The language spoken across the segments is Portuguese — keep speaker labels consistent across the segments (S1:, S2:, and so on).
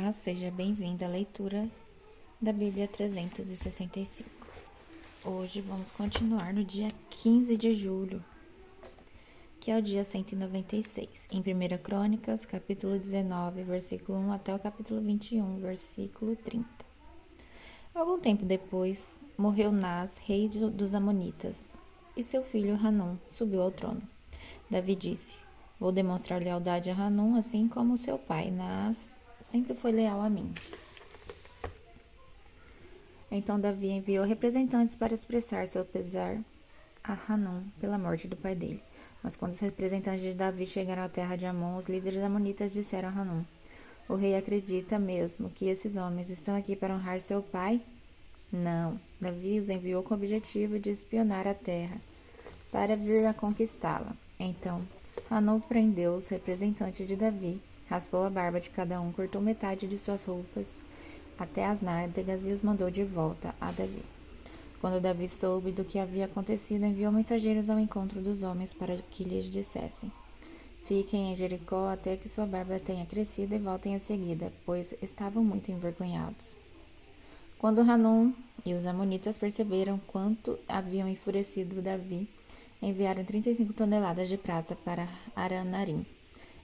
S1: Olá, seja bem-vindo à leitura da Bíblia 365. Hoje vamos continuar no dia 15 de julho, que é o dia 196, em 1 Crônicas, capítulo 19, versículo 1 até o capítulo 21, versículo 30. Algum tempo depois, morreu Nas, rei dos Amonitas, e seu filho Hanum subiu ao trono. Davi disse: Vou demonstrar lealdade a Hanum, assim como seu pai, Nas, sempre foi leal a mim. Então Davi enviou representantes para expressar seu pesar a Hanum pela morte do pai dele. Mas quando os representantes de Davi chegaram à terra de Amon, os líderes amonitas disseram a Hanum: O rei acredita mesmo que esses homens estão aqui para honrar seu pai? Não. Davi os enviou com o objetivo de espionar a terra, para vir a conquistá-la. Então, Hanun prendeu os representantes de Davi, raspou a barba de cada um, cortou metade de suas roupas até as nádegas e os mandou de volta a Davi. Quando Davi soube do que havia acontecido, enviou mensageiros ao encontro dos homens para que lhes dissessem: Fiquem em Jericó até que sua barba tenha crescido e voltem em seguida, pois estavam muito envergonhados. Quando Hanun e os amonitas perceberam quanto haviam enfurecido Davi, enviaram 35 toneladas de prata para Aranarim,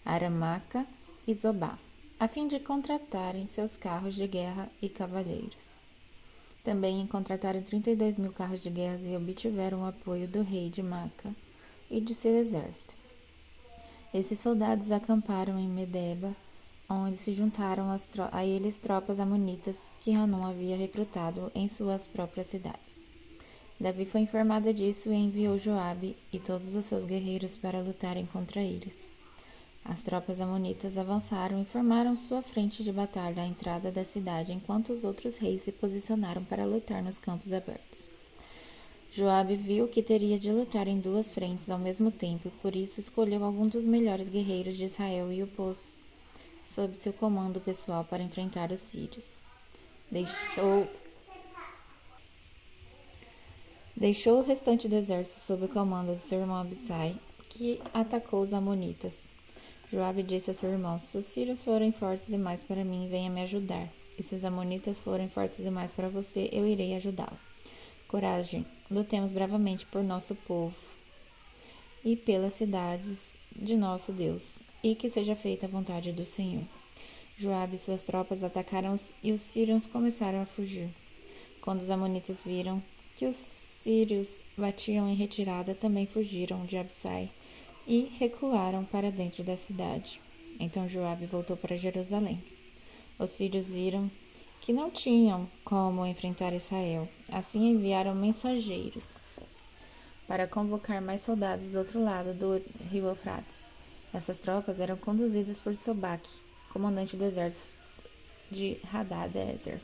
S1: Aramaca e Zobá, a fim de contratarem seus carros de guerra e cavaleiros. Também contrataram 32.000 carros de guerra e obtiveram o apoio do rei de Maca e de seu exército. Esses soldados acamparam em Medeba, onde se juntaram a eles tropas amonitas que Hanun havia recrutado em suas próprias cidades. Davi foi informado disso e enviou Joabe e todos os seus guerreiros para lutarem contra eles. As tropas amonitas avançaram e formaram sua frente de batalha à entrada da cidade, enquanto os outros reis se posicionaram para lutar nos campos abertos. Joabe viu que teria de lutar em duas frentes ao mesmo tempo e por isso escolheu alguns dos melhores guerreiros de Israel e o pôs sob seu comando pessoal para enfrentar os sírios. Deixou o restante do exército sob o comando de seu irmão Abissai, que atacou os amonitas. Joabe disse a seu irmão: Se os sírios forem fortes demais para mim, venha me ajudar. E se os amonitas forem fortes demais para você, eu irei ajudá-lo. Coragem, lutemos bravamente por nosso povo e pelas cidades de nosso Deus, e que seja feita a vontade do Senhor. Joabe e suas tropas atacaram e os sírios começaram a fugir. Quando os amonitas viram que os sírios batiam em retirada, também fugiram de Abissai e recuaram para dentro da cidade. Então Joabe voltou para Jerusalém. Os sírios viram que não tinham como enfrentar Israel. Assim enviaram mensageiros para convocar mais soldados do outro lado do rio Eufrates. Essas tropas eram conduzidas por Sobaque, comandante do exército de Hadadezer.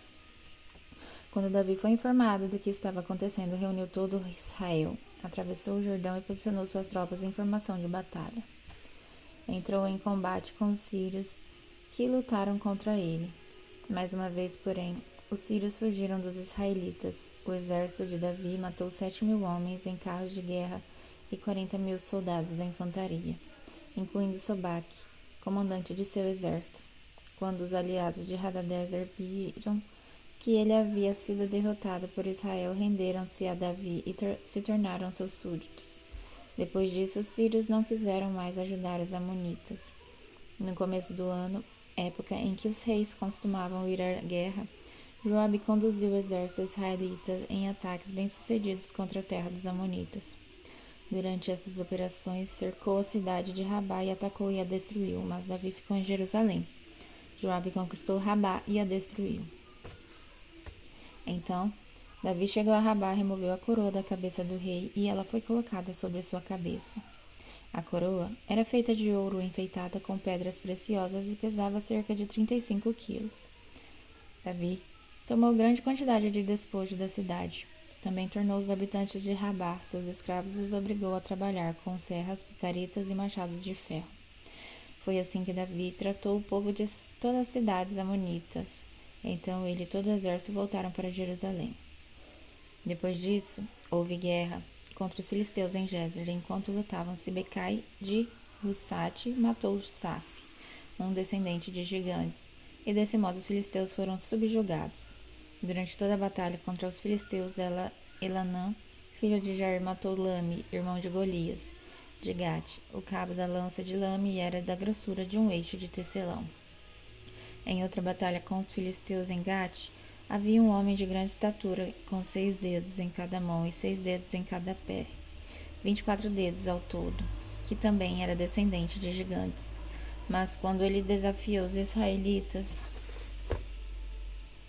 S1: Quando Davi foi informado do que estava acontecendo, reuniu todo Israel, atravessou o Jordão e posicionou suas tropas em formação de batalha. Entrou em combate com os sírios, que lutaram contra ele. Mais uma vez, porém, os sírios fugiram dos israelitas. O exército de Davi matou 7.000 homens em carros de guerra e 40.000 soldados da infantaria, incluindo Sobaque, comandante de seu exército. Quando os aliados de Hadadezer viram que ele havia sido derrotado por Israel, renderam-se a Davi e se tornaram seus súditos. Depois disso, os sírios não quiseram mais ajudar os amonitas. No começo do ano, época em que os reis costumavam ir à guerra, Joabe conduziu o exército israelita em ataques bem-sucedidos contra a terra dos amonitas. Durante essas operações, cercou a cidade de Rabá e atacou e a destruiu, mas Davi ficou em Jerusalém. Joabe conquistou Rabá e a destruiu. Então, Davi chegou a Rabá, removeu a coroa da cabeça do rei e ela foi colocada sobre sua cabeça. A coroa era feita de ouro enfeitada com pedras preciosas e pesava cerca de 35 quilos. Davi tomou grande quantidade de despojo da cidade. Também tornou os habitantes de Rabá seus escravos e os obrigou a trabalhar com serras, picaretas e machados de ferro. Foi assim que Davi tratou o povo de todas as cidades amonitas. Então ele e todo o exército voltaram para Jerusalém. Depois disso, houve guerra contra os filisteus em Gézer. Enquanto lutavam, Sibecai de Hussate matou Saf, um descendente de gigantes, e desse modo os filisteus foram subjugados. Durante toda a batalha contra os filisteus, Elanã, filho de Jair, matou Lame, irmão de Golias, de Gate, o cabo da lança de Lame era da grossura de um eixo de tecelão. Em outra batalha com os filisteus em Gate, havia um homem de grande estatura, com 6 dedos em cada mão e 6 dedos em cada pé, 24 dedos ao todo, que também era descendente de gigantes. Mas quando ele desafiou os israelitas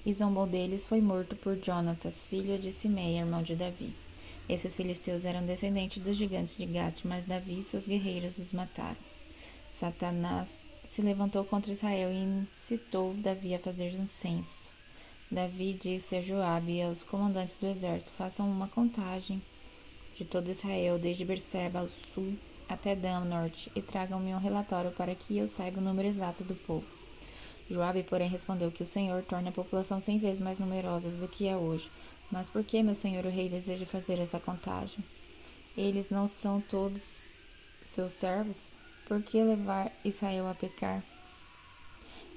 S1: e zombou deles, foi morto por Jonatas, filho de Simeia, irmão de Davi. Esses filisteus eram descendentes dos gigantes de Gate, mas Davi e seus guerreiros os mataram. Satanás se levantou contra Israel e incitou Davi a fazer um censo. Davi disse a Joabe e aos comandantes do exército: façam uma contagem de todo Israel, desde Berseba ao sul até Dan ao norte, e tragam-me um relatório para que eu saiba o número exato do povo. Joabe, porém, respondeu que o Senhor torna a população 100 vezes mais numerosa do que é hoje. Mas por que meu senhor o rei deseja fazer essa contagem? Eles não são todos seus servos? Por que levar Israel a pecar?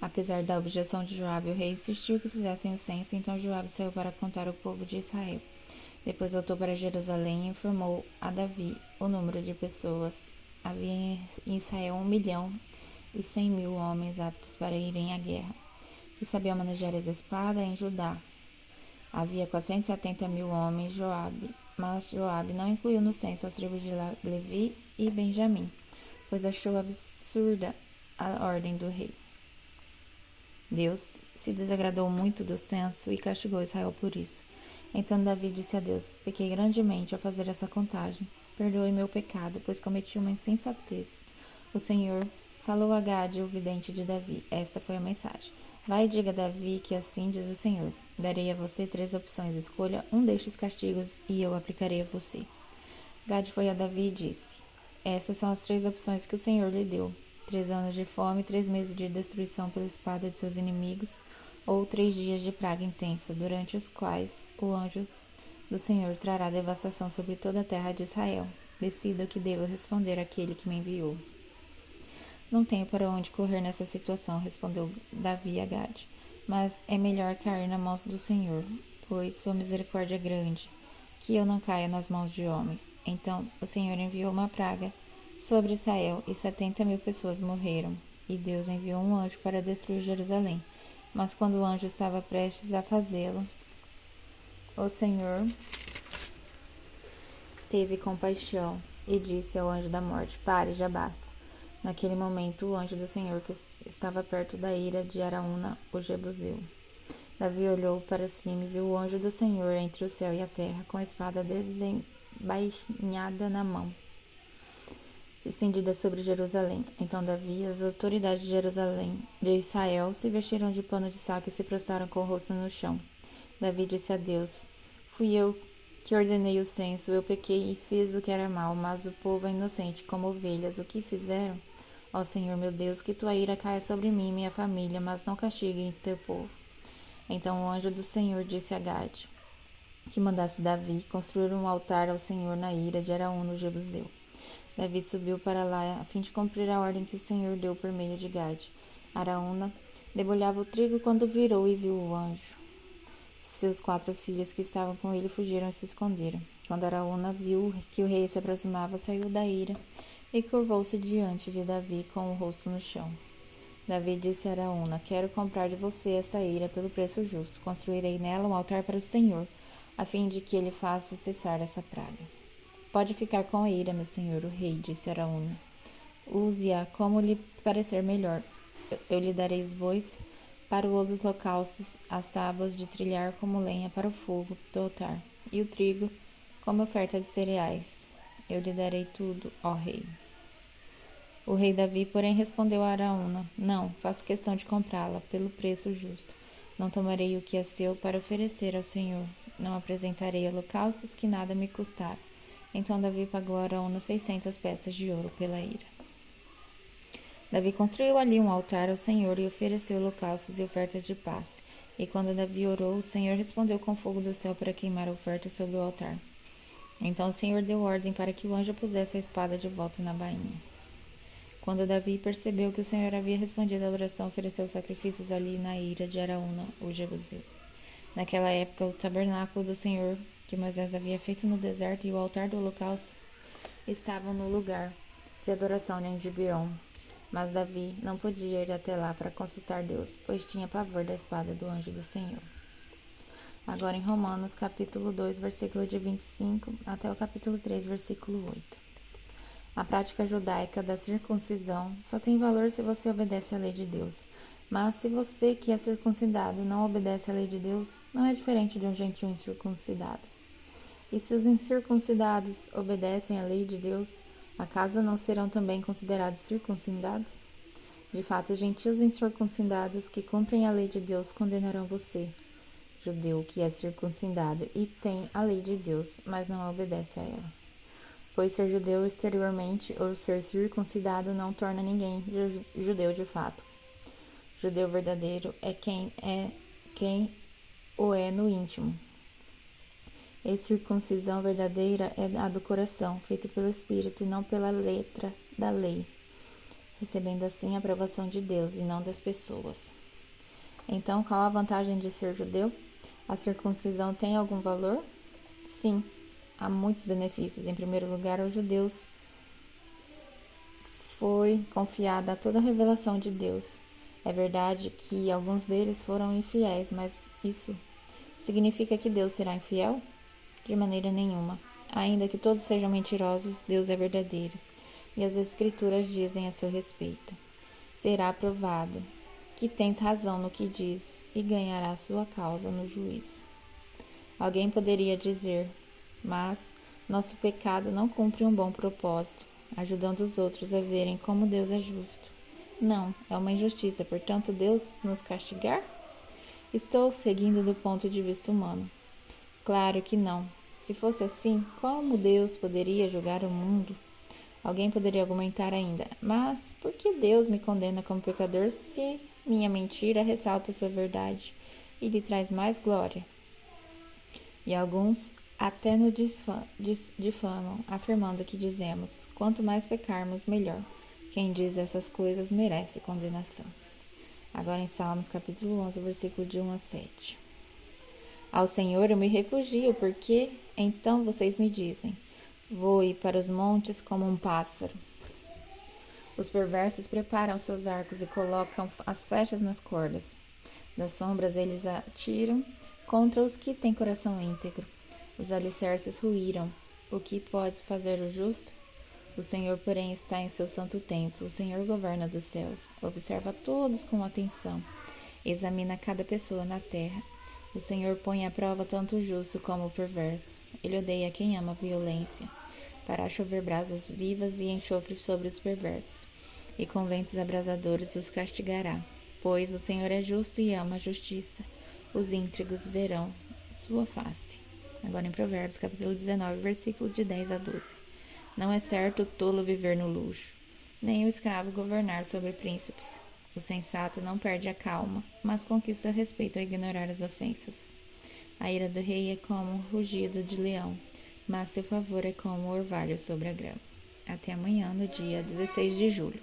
S1: Apesar da objeção de Joabe, o rei insistiu que fizessem o censo, então Joabe saiu para contar o povo de Israel. Depois voltou para Jerusalém e informou a Davi o número de pessoas. Havia em Israel 1.100.000 homens aptos para irem à guerra, que sabiam manejar as espadas. Em Judá havia 470.000 homens, mas Joabe não incluiu no censo as tribos de Levi e Benjamim, pois achou absurda a ordem do rei. Deus se desagradou muito do censo e castigou Israel por isso. Então Davi disse a Deus: pequei grandemente ao fazer essa contagem. Perdoe meu pecado, pois cometi uma insensatez. O Senhor falou a Gade, o vidente de Davi. Esta foi a mensagem: vai e diga a Davi que assim diz o Senhor: darei a você 3 opções, escolha um destes castigos e eu aplicarei a você. Gade foi a Davi e disse: essas são as 3 opções que o Senhor lhe deu: 3 anos de fome, 3 meses de destruição pela espada de seus inimigos, ou 3 dias de praga intensa, durante os quais o anjo do Senhor trará devastação sobre toda a terra de Israel. Decida o que devo responder àquele que me enviou. Não tenho para onde correr nessa situação, respondeu Davi a Gade, mas é melhor cair nas mãos do Senhor, pois sua misericórdia é grande, que eu não caia nas mãos de homens. Então o Senhor enviou uma praga sobre Israel e 70.000 pessoas morreram, e Deus enviou um anjo para destruir Jerusalém. Mas quando o anjo estava prestes a fazê-lo, o Senhor teve compaixão e disse ao anjo da morte: pare, já basta. Naquele momento, o anjo do Senhor, que estava perto da ira de Araúna, o Jebuseu. Davi olhou para cima e viu o anjo do Senhor entre o céu e a terra, com a espada desembainhada na mão, estendida sobre Jerusalém. Então Davi e as autoridades de Jerusalém, de Israel, se vestiram de pano de saco e se prostraram com o rosto no chão. Davi disse a Deus: fui eu que ordenei o censo, eu pequei e fiz o que era mal, mas o povo é inocente como ovelhas. O que fizeram? Ó Senhor meu Deus, que tua ira caia sobre mim e minha família, mas não castigue teu povo. Então o anjo do Senhor disse a Gade que mandasse Davi construir um altar ao Senhor na ira de Araúna, o Jebuseu. Davi subiu para lá a fim de cumprir a ordem que o Senhor deu por meio de Gade. Araúna debulhava o trigo quando virou e viu o anjo. Seus 4 filhos que estavam com ele fugiram e se esconderam. Quando Araúna viu que o rei se aproximava, saiu da ira e curvou-se diante de Davi com o rosto no chão. Davi disse a Araúna: quero comprar de você esta ira pelo preço justo. Construirei nela um altar para o Senhor, a fim de que ele faça cessar essa praga. Pode ficar com a ira, meu senhor, o rei, disse Araúna. Use-a como lhe parecer melhor. Eu lhe darei os bois para os holocaustos, as tábuas de trilhar como lenha para o fogo do altar, e o trigo como oferta de cereais. Eu lhe darei tudo, ó rei. O rei Davi, porém, respondeu a Araúna: não, faço questão de comprá-la pelo preço justo. Não tomarei o que é seu para oferecer ao Senhor. Não apresentarei holocaustos que nada me custaram. Então Davi pagou a Araúna 600 peças de ouro pela ira. Davi construiu ali um altar ao Senhor e ofereceu holocaustos e ofertas de paz. E quando Davi orou, o Senhor respondeu com fogo do céu para queimar a oferta sobre o altar. Então o Senhor deu ordem para que o anjo pusesse a espada de volta na bainha. Quando Davi percebeu que o Senhor havia respondido à oração, ofereceu sacrifícios ali na ira de Araúna, o Jebuseu. Naquela época, o tabernáculo do Senhor, que Moisés havia feito no deserto, e o altar do holocausto estavam no lugar de adoração em Gibeon. Mas Davi não podia ir até lá para consultar Deus, pois tinha pavor da espada do anjo do Senhor. Agora em Romanos, capítulo 2, versículo de 25 até o capítulo 3, versículo 8. A prática judaica da circuncisão só tem valor se você obedece à lei de Deus. Mas se você que é circuncidado não obedece à lei de Deus, não é diferente de um gentio incircuncidado. E se os incircuncidados obedecem à lei de Deus, acaso não serão também considerados circuncidados? De fato, os gentios incircuncidados que cumprem a lei de Deus condenarão você, judeu que é circuncidado e tem a lei de Deus, mas não obedece a ela. Pois ser judeu exteriormente ou ser circuncidado não torna ninguém judeu de fato. Judeu verdadeiro é quem o é no íntimo. E circuncisão verdadeira é a do coração, feita pelo Espírito e não pela letra da lei, recebendo assim a aprovação de Deus e não das pessoas. Então, qual a vantagem de ser judeu? A circuncisão tem algum valor? Sim, há muitos benefícios. Em primeiro lugar, aos judeus foi confiada toda a revelação de Deus. É verdade que alguns deles foram infiéis, mas isso significa que Deus será infiel? De maneira nenhuma. Ainda que todos sejam mentirosos, Deus é verdadeiro, e as Escrituras dizem a seu respeito. Será aprovado que tens razão no que dizes, e ganhará sua causa no juízo. Alguém poderia dizer, mas nosso pecado não cumpre um bom propósito, ajudando os outros a verem como Deus é justo. Não, é uma injustiça, portanto, Deus nos castigar? Estou seguindo do ponto de vista humano. Claro que não. Se fosse assim, como Deus poderia julgar o mundo? Alguém poderia argumentar ainda, mas por que Deus me condena como pecador se minha mentira ressalta sua verdade e lhe traz mais glória? E alguns até nos difamam, afirmando que dizemos, quanto mais pecarmos, melhor. Quem diz essas coisas merece condenação. Agora em Salmos capítulo 11, versículo de 1 a 7. Ao Senhor eu me refugio, porque então vocês me dizem, voe para os montes como um pássaro. Os perversos preparam seus arcos e colocam as flechas nas cordas. Das sombras eles atiram contra os que têm coração íntegro. Os alicerces ruíram. O que pode fazer o justo? O Senhor, porém, está em seu santo templo. O Senhor governa dos céus. Observa todos com atenção. Examina cada pessoa na terra. O Senhor põe à prova tanto o justo como o perverso. Ele odeia quem ama a violência. Fará chover brasas vivas e enxofre sobre os perversos. E com ventos abrasadores os castigará. Pois o Senhor é justo e ama a justiça. Os íntegros verão sua face. Agora em Provérbios, capítulo 19, versículo de 10 a 12. Não é certo o tolo viver no luxo, nem o escravo governar sobre príncipes. O sensato não perde a calma, mas conquista respeito ao ignorar as ofensas. A ira do rei é como um rugido de leão, mas seu favor é como o orvalho sobre a grama. Até amanhã, no dia 16 de julho.